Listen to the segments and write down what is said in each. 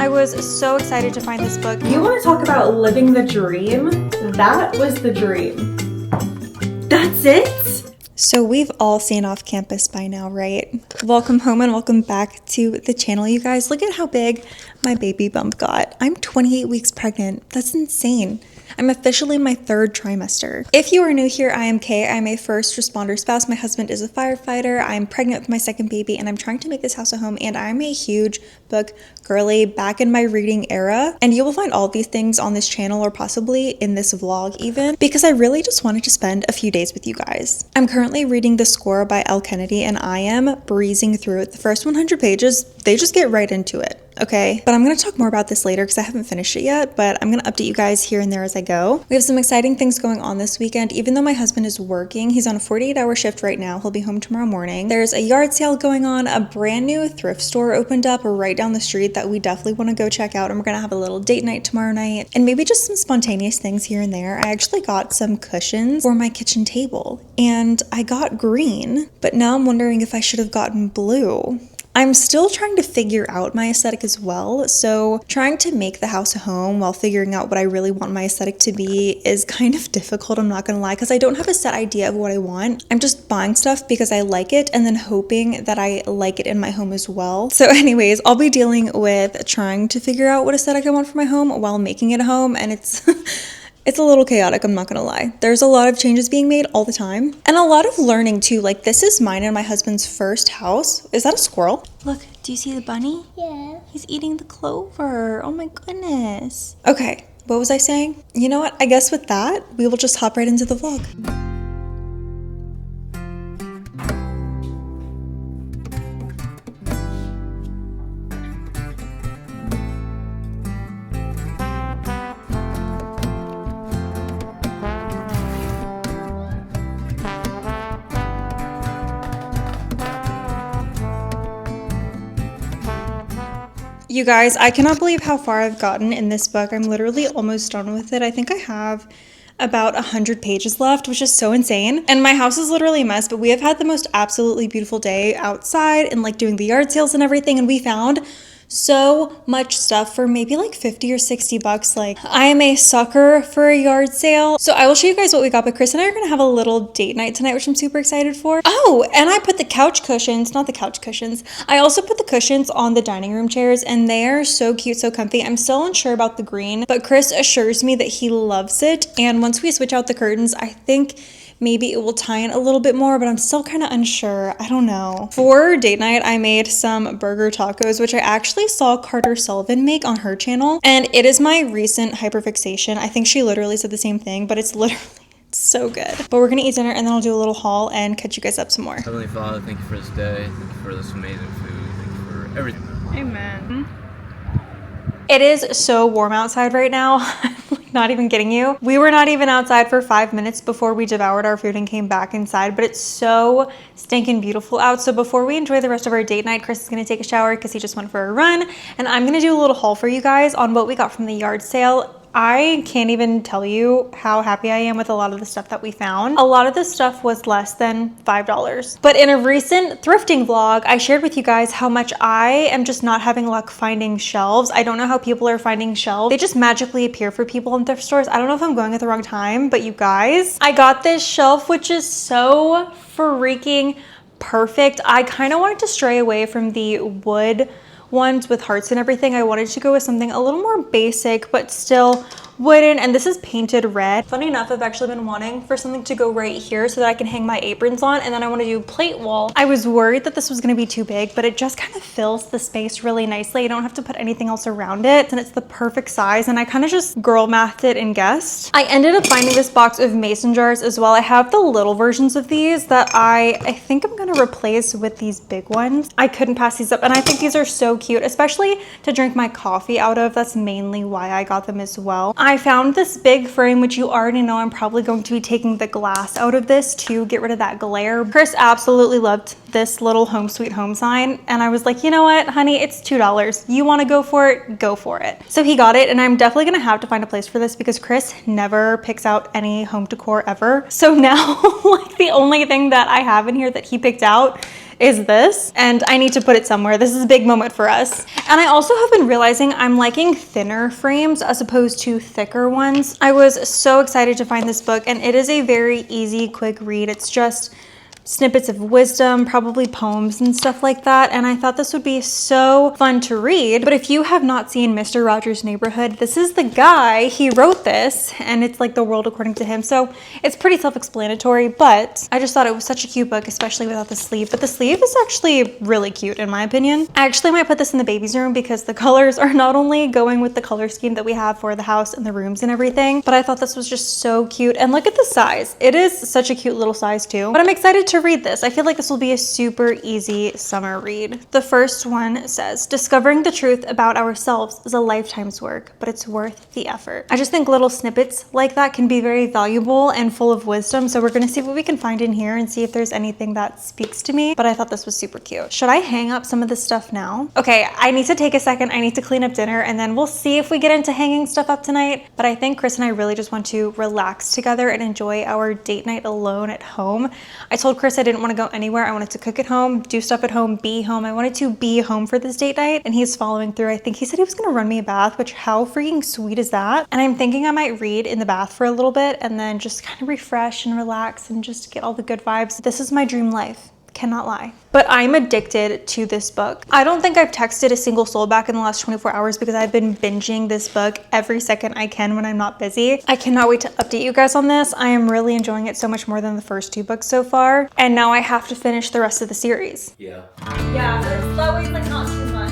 I was so excited to find this book. You want to talk about living the dream? That was the dream. That's it? So we've all seen Off Campus by now, right? Welcome home and welcome back to the channel, you guys. Look at how big my baby bump got. I'm 28 weeks pregnant. That's insane. I'm officially in my third trimester. If you are new here, I am Kay. I'm a first responder spouse. My husband is a firefighter. I'm pregnant with my second baby and I'm trying to make this house a home, and I'm a huge book girly back in my reading era. And you will find all these things on this channel or possibly in this vlog even, because I really just wanted to spend a few days with you guys. I'm currently reading The Score by Elle Kennedy and I am breezing through it. The first 100 pages, they just get right into it. Okay, but I'm going to talk more about this later because I haven't finished it yet, but I'm going to update you guys here and there as I go. We have some exciting things going on this weekend. Even though my husband is working, he's on a 48-hour shift right now. He'll be home tomorrow morning. There's a yard sale going on. A brand new thrift store opened up right down the street that we definitely want to go check out, and we're going to have a little date night tomorrow night, and maybe just some spontaneous things here and there. I actually got some cushions for my kitchen table, and I got green, but now I'm wondering if I should have gotten blue. I'm still trying to figure out my aesthetic as well, so trying to make the house a home while figuring out what I really want my aesthetic to be is kind of difficult, I'm not gonna lie, because I don't have a set idea of what I want. I'm just buying stuff because I like it and then hoping that I like it in my home as well. So anyways, I'll be dealing with trying to figure out what aesthetic I want for my home while making it a home, and it's it's a little chaotic, I'm not gonna lie. There's a lot of changes being made all the time. And a lot of learning too. Like, this is mine and my husband's first house. Is that a squirrel? Look, do you see the bunny? Yeah. He's eating the clover. Oh my goodness. Okay, what was I saying? You know what? I guess with that, we will just hop right into the vlog. You guys, I cannot believe how far I've gotten in this book. I'm literally almost done with it. I think I have about 100 pages left, which is so insane. And my house is literally a mess, but we have had the most absolutely beautiful day outside and like doing the yard sales and everything. And we found so much stuff for maybe like 50 or 60 bucks. Like, I am a sucker for a yard sale. So I will show you guys what we got, but Chris and I are gonna have a little date night tonight, which I'm super excited for. Oh, and I put the couch cushions, not the couch cushions. I also put the cushions on the dining room chairs and they are so cute, so comfy. I'm still unsure about the green, but Chris assures me that he loves it. And once we switch out the curtains, I think maybe it will tie in a little bit more, but I'm still kind of unsure. I don't know. For date night, I made some burger tacos, which I actually saw Carter Sullivan make on her channel. And it is my recent hyperfixation. I think she literally said the same thing, but it's literally so good. But we're gonna eat dinner and then I'll do a little haul and catch you guys up some more. Heavenly Father, thank you for this day. Thank you for this amazing food. Thank you for everything. Amen. It is so warm outside right now. Not even kidding you. We were not even outside for 5 minutes before we devoured our food and came back inside, but it's so stinking beautiful out. So before we enjoy the rest of our date night, Chris is gonna take a shower because he just went for a run, and I'm gonna do a little haul for you guys on what we got from the yard sale. I can't even tell you how happy I am with a lot of the stuff that we found. A lot of this stuff was less than $5. But in a recent thrifting vlog, I shared with you guys how much I am just not having luck finding shelves. I don't know how people are finding shelves. They just magically appear for people in thrift stores. I don't know if I'm going at the wrong time, but you guys, I got this shelf, which is so freaking perfect. I kind of wanted to stray away from the wood ones with hearts and everything. I wanted to go with something a little more basic, but still wooden, and this is painted red. Funny enough, I've actually been wanting for something to go right here so that I can hang my aprons on, and then I want to do plate wall. I was worried that this was going to be too big, but it just kind of fills the space really nicely. You don't have to put anything else around it, and it's the perfect size, and I kind of just girl mathed it and guessed. I ended up finding this box of mason jars as well. I have the little versions of these that I think I'm going to replace with these big ones. I couldn't pass these up, and I think these are so cute, especially to drink my coffee out of. That's mainly why I got them as well. I found this big frame, which you already know I'm probably going to be taking the glass out of this to get rid of that glare. Chris absolutely loved this little home sweet home sign, and I was like, you know what, honey, it's $2. You want to go for it, go for it. So he got it, and I'm definitely gonna have to find a place for this because Chris never picks out any home decor ever. So now like the only thing that I have in here that he picked out is this, and I need to put it somewhere. This is a big moment for us. And I also have been realizing I'm liking thinner frames as opposed to thicker ones. I was so excited to find this book, and it is a very easy, quick read. It's just snippets of wisdom, probably poems and stuff like that, and I thought this would be so fun to read. But if you have not seen Mr. Rogers' Neighborhood, this is the guy, he wrote this, and it's like the world according to him, so it's pretty self-explanatory, but I just thought it was such a cute book, especially without the sleeve. But the sleeve is actually really cute in my opinion. I actually might put this in the baby's room because the colors are not only going with the color scheme that we have for the house and the rooms and everything, but I thought this was just so cute. And look at the size. It is such a cute little size too, but I'm excited to read this. I feel like this will be a super easy summer read. The first one says, discovering the truth about ourselves is a lifetime's work, but it's worth the effort. I just think little snippets like that can be very valuable and full of wisdom. So we're gonna see what we can find in here and see if there's anything that speaks to me, but I thought this was super cute. Should I hang up some of this stuff now? Okay, I need to take a second. I need to clean up dinner and then we'll see if we get into hanging stuff up tonight. But I think Chris and I really just want to relax together and enjoy our date night alone at home. I told Chris I didn't want to go anywhere. I wanted to cook at home, do stuff at home, be home. I wanted to be home for this date night, and he's following through. I think he said he was gonna run me a bath, which how freaking sweet is that? And I'm thinking I might read in the bath for a little bit and then just kind of refresh and relax and just get all the good vibes. This is my dream life. Cannot lie. But I'm addicted to this book. I don't think I've texted a single soul back in the last 24 hours because I've been binging this book every second I can when I'm not busy. I cannot wait to update you guys on this. I am really enjoying it so much more than the first two books so far. And now I have to finish the rest of the series. Yeah. Yeah, but that way it's like not too much.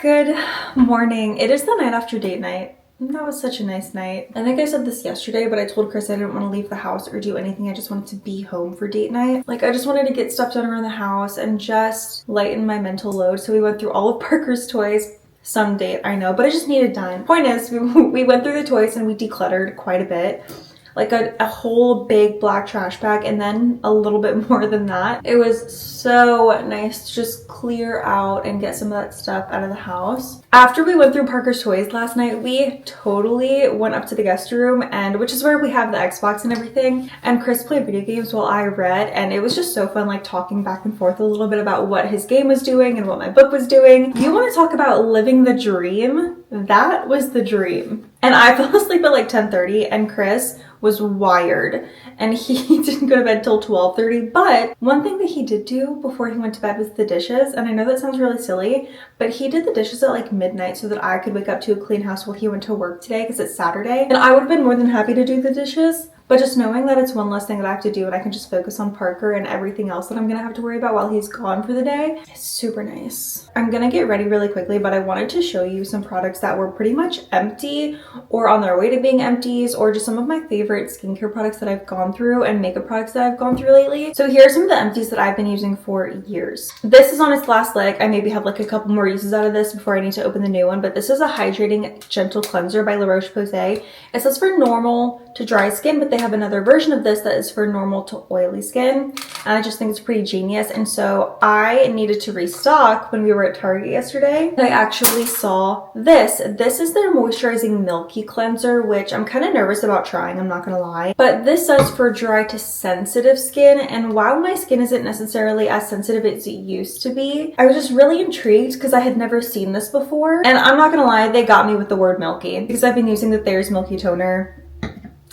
Good morning. It is the night after date night. That was such a nice night. I think I said this yesterday, but I told Chris I didn't want to leave the house or do anything. I just wanted to be home for date night. Like, I just wanted to get stuff done around the house and just lighten my mental load. So we went through all of Parker's toys. Some date, I know, but it just needed done. Point is, we went through the toys and we decluttered quite a bit. Like a whole big black trash bag and then a little bit more than that. It was so nice to just clear out and get some of that stuff out of the house. After we went through Parker's toys last night, we totally went up to the guest room, and which is where we have the Xbox and everything, and Chris played video games while I read, and it was just so fun, like talking back and forth a little bit about what his game was doing and what my book was doing. You want to talk about living the dream? That was the dream. And I fell asleep at like 10:30 and Chris was wired and he didn't go to bed till 12:30. But one thing that he did do before he went to bed was the dishes. And I know that sounds really silly, but he did the dishes at like midnight so that I could wake up to a clean house while he went to work today because it's Saturday. And I would have been more than happy to do the dishes. But just knowing that it's one less thing that I have to do and I can just focus on Parker and everything else that I'm gonna have to worry about while he's gone for the day, it's super nice. I'm gonna get ready really quickly, but I wanted to show you some products that were pretty much empty or on their way to being empties, or just some of my favorite skincare products that I've gone through and makeup products that I've gone through lately. So here are some of the empties that I've been using for years. This is on its last leg. I maybe have like a couple more uses out of this before I need to open the new one, but this is a hydrating gentle cleanser by La Roche-Posay. It says for normal to dry skin, but they have another version of this that is for normal to oily skin, and I just think it's pretty genius. And so I needed to restock when we were at Target yesterday. I actually saw this. This is their moisturizing milky cleanser, which I'm kind of nervous about trying, I'm not gonna lie, but this says for dry to sensitive skin, and while my skin isn't necessarily as sensitive as it used to be, I was just really intrigued because I had never seen this before. And I'm not gonna lie, they got me with the word milky because I've been using the Thayer's Milky Toner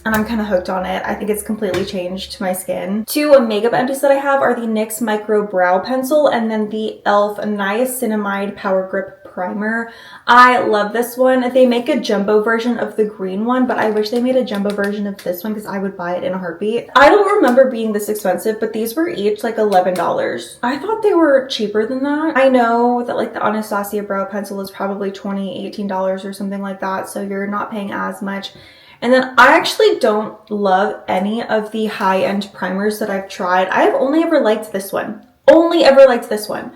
and I'm kind of hooked on it. I think it's completely changed my skin. Two makeup empties that I have are the NYX Micro Brow Pencil and then the e.l.f. Niacinamide Power Grip Primer. I love this one. They make a jumbo version of the green one, but I wish they made a jumbo version of this one because I would buy it in a heartbeat. I don't remember being this expensive, but these were each like $11. I thought they were cheaper than that. I know that like the Anastasia Brow Pencil is probably $20, $18 or something like that, so you're not paying as much. And then I actually don't love any of the high-end primers that I've tried. I've only ever liked this one. Only ever liked this one.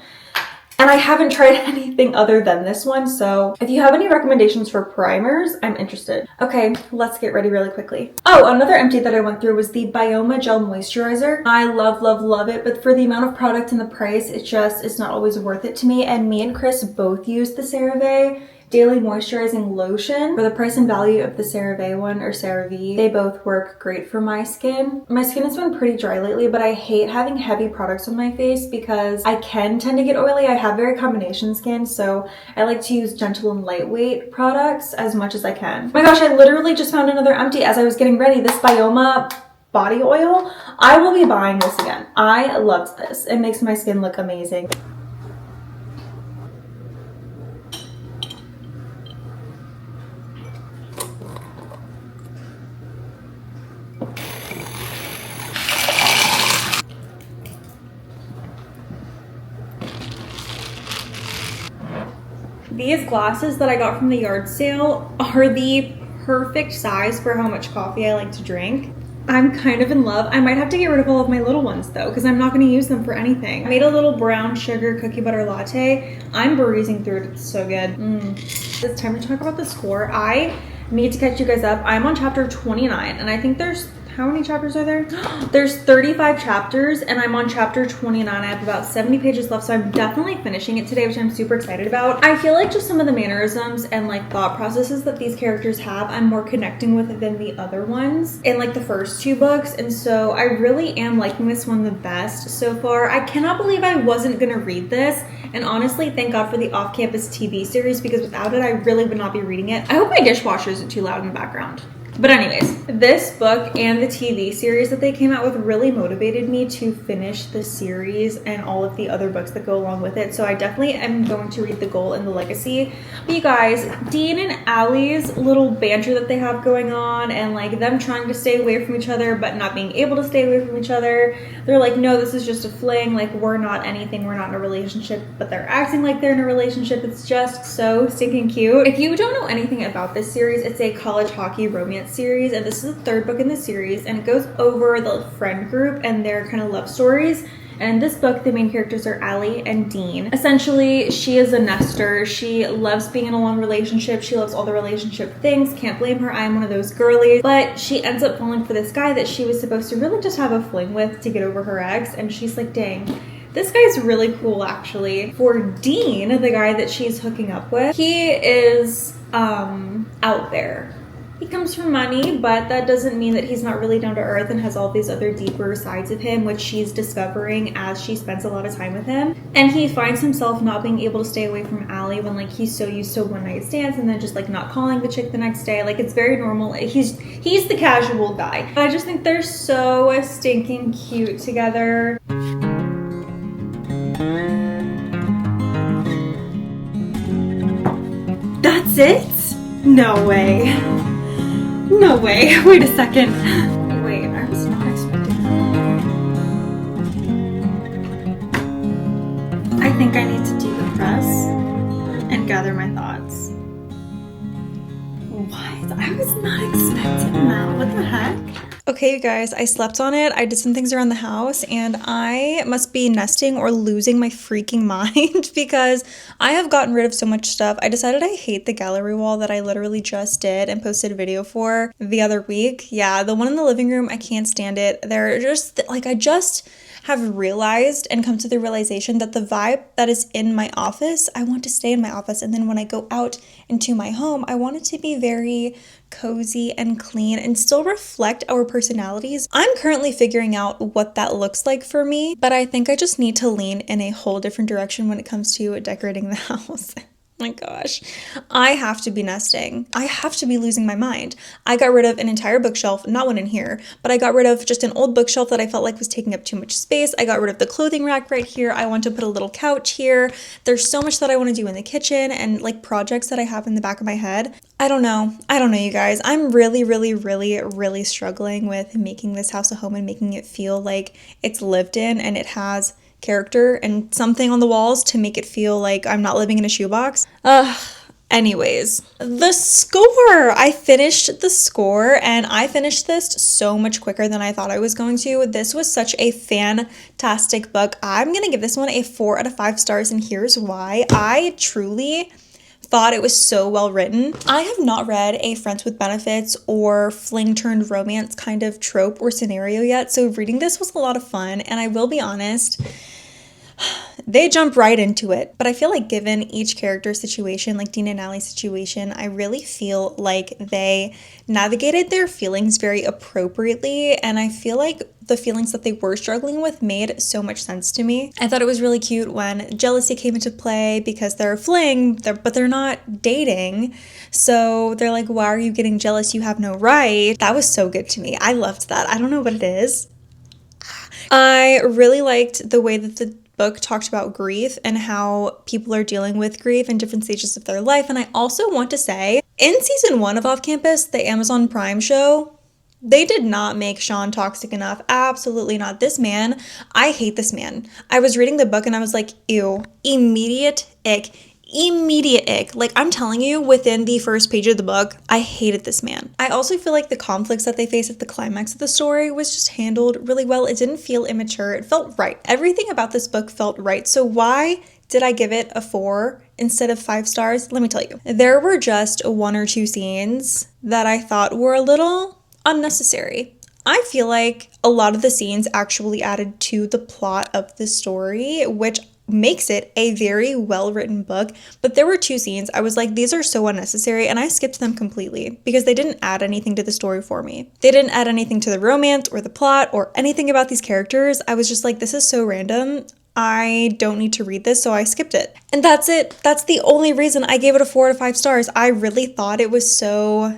And I haven't tried anything other than this one, so if you have any recommendations for primers, I'm interested. Okay, let's get ready really quickly. Oh, another empty that I went through was the Bioma Gel Moisturizer. I love, love, love it, but for the amount of product and the price, it's not always worth it to me. And me and Chris both use the CeraVe Daily Moisturizing Lotion. For the price and value of the CeraVe one, or CeraVe, they both work great for my skin. My skin has been pretty dry lately, but I hate having heavy products on my face because I can tend to get oily. I have very combination skin, so I like to use gentle and lightweight products as much as I can. Oh my gosh, I literally just found another empty as I was getting ready. This Bioma body oil. I will be buying this again. I loved this. It makes my skin look amazing. These glasses that I got from the yard sale are the perfect size for how much coffee I like to drink. I'm kind of in love. I might have to get rid of all of my little ones though, because I'm not going to use them for anything. I made a little brown sugar cookie butter latte. I'm breezing through it. It's so good. It's time to talk about the score. I need to catch you guys up. I'm on chapter 29, and I think there's, how many chapters are there? There's 35 chapters, and I'm on chapter 29. I have about 70 pages left, so I'm definitely finishing it today, which I'm super excited about. I feel like just some of the mannerisms and like thought processes that these characters have, I'm more connecting with than the other ones in like the first two books, and so I really am liking this one the best so far. I cannot believe I wasn't gonna read this, and honestly, thank God for the off-campus TV series, because without it, I really would not be reading it. I hope my dishwasher isn't too loud in the background. But anyways, this book and the TV series that they came out with really motivated me to finish the series and all of the other books that go along with it. So I definitely am going to read The Goal and The Legacy. But you guys, Dean and Allie's little banter that they have going on, and like them trying to stay away from each other but not being able to stay away from each other. They're like, no, this is just a fling. Like, we're not anything. We're not in a relationship. But they're acting like they're in a relationship. It's just so stinking cute. If you don't know anything about this series, it's a college hockey romance series, and this is the third book in the series, and it goes over the friend group and their kind of love stories. And in this book, the main characters are Allie and Dean. Essentially, she is a nester. She loves being in a long relationship. She loves all the relationship things. Can't blame her. I'm one of those girlies. But she ends up falling for this guy that she was supposed to really just have a fling with to get over her ex. And she's like, dang, this guy's really cool, actually. For Dean, the guy that she's hooking up with, he is out there. He comes from money, but that doesn't mean that he's not really down to earth and has all these other deeper sides of him, which she's discovering as she spends a lot of time with him. And he finds himself not being able to stay away from Allie when like he's so used to one night stands and then just like not calling the chick the next day. Like, it's very normal. He's the casual guy. I just think they're so stinking cute together. That's it? No way. No way. Wait a second. Wait, I was not expecting that. I think I need to decompress and gather my thoughts. What? I was not expecting that. What the heck? Okay, you guys, I slept on it. I did some things around the house, and I must be nesting or losing my freaking mind because I have gotten rid of so much stuff. I decided I hate the gallery wall that I literally just did and posted a video for the other week. Yeah, the one in the living room, I can't stand it. They're just, like, I just have realized and come to the realization that the vibe that is in my office, I want to stay in my office. And then when I go out into my home, I want it to be very cozy and clean and still reflect our personalities. I'm currently figuring out what that looks like for me, but I think I just need to lean in a whole different direction when it comes to decorating the house. My gosh, I have to be nesting. I have to be losing my mind. I got rid of an entire bookshelf, not one in here, but I got rid of just an old bookshelf that I felt like was taking up too much space. I got rid of the clothing rack right here. I want to put a little couch here. There's so much that I want to do in the kitchen and like projects that I have in the back of my head. I don't know, you guys. I'm really struggling with making this house a home and making it feel like it's lived in and it has character and something on the walls to make it feel like I'm not living in a shoebox. Anyways, the score. I finished the score and I finished this so much quicker than I thought I was going to. This was such a fantastic book. I'm gonna give this one a 4 out of 5 stars, and here's why. I truly thought it was so well written. I have not read a friends with benefits or fling turned romance kind of trope or scenario yet, so reading this was a lot of fun, and I will be honest, they jump right into it. But I feel like given each character's situation, like Dean and Allie's situation, I really feel like they navigated their feelings very appropriately. And I feel like the feelings that they were struggling with made so much sense to me. I thought it was really cute when jealousy came into play because they're a fling, but they're not dating. So they're like, why are you getting jealous? You have no right. That was so good to me. I loved that. I don't know what it is. I really liked the way that the book talked about grief and how people are dealing with grief in different stages of their life. And I also want to say, in season 1 of Off Campus, the Amazon Prime show, they did not make Sean toxic enough. Absolutely not. This man, I hate this man. I was reading the book and I was like, ew, immediate ick. Immediate ick. Like, I'm telling you, within the first page of the book, I hated this man. I also feel like the conflicts that they face at the climax of the story was just handled really well. It didn't feel immature. It felt right. Everything about this book felt right. So why did I give it a 4 instead of 5 stars? Let me tell you. There were just 1 or 2 scenes that I thought were a little unnecessary. I feel like a lot of the scenes actually added to the plot of the story, which makes it a very well-written book. But there were 2 scenes I was like, these are so unnecessary, and I skipped them completely because they didn't add anything to the story for me. They didn't add anything to the romance or the plot or anything about these characters. I was just like, this is so random. I don't need to read this, so I skipped it. And that's it. That's the only reason I gave it a 4 out of 5 stars. I really thought it was so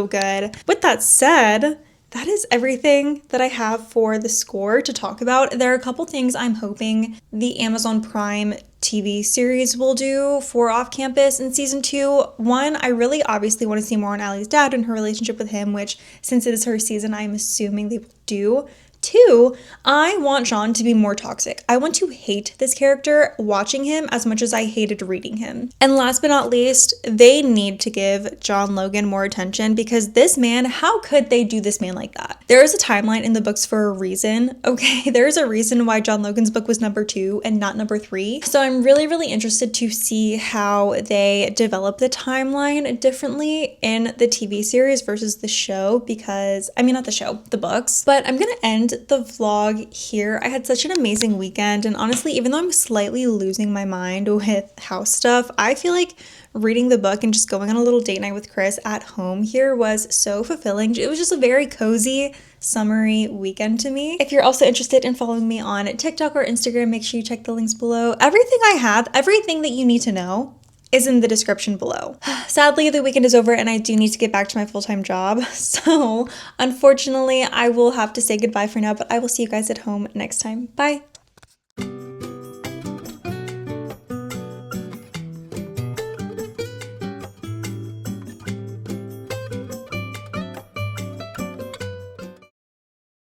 good. With that said, that is everything that I have for the score to talk about. There are a couple things I'm hoping the Amazon Prime TV series will do for Off Campus in season 2. 1, I really obviously want to see more on Allie's dad and her relationship with him, which since it is her season, I'm assuming they will do. 2, I want John to be more toxic. I want to hate this character watching him as much as I hated reading him. And last but not least, they need to give John Logan more attention because this man, how could they do this man like that? There is a timeline in the books for a reason, okay? There's a reason why John Logan's book was number 2 and not number 3. So I'm really interested to see how they develop the timeline differently in the TV series versus the show because, I mean, not the show, the books. But I'm gonna end the vlog here. I had such an amazing weekend, and honestly, even though I'm slightly losing my mind with house stuff, I feel like reading the book and just going on a little date night with Chris at home here was so fulfilling. It was just a very cozy, summery weekend to me. If you're also interested in following me on TikTok or Instagram, make sure you check the links below. Everything I have, everything that you need to know is in the description below. Sadly, the weekend is over and I do need to get back to my full-time job. So unfortunately, I will have to say goodbye for now, but I will see you guys at home next time. Bye.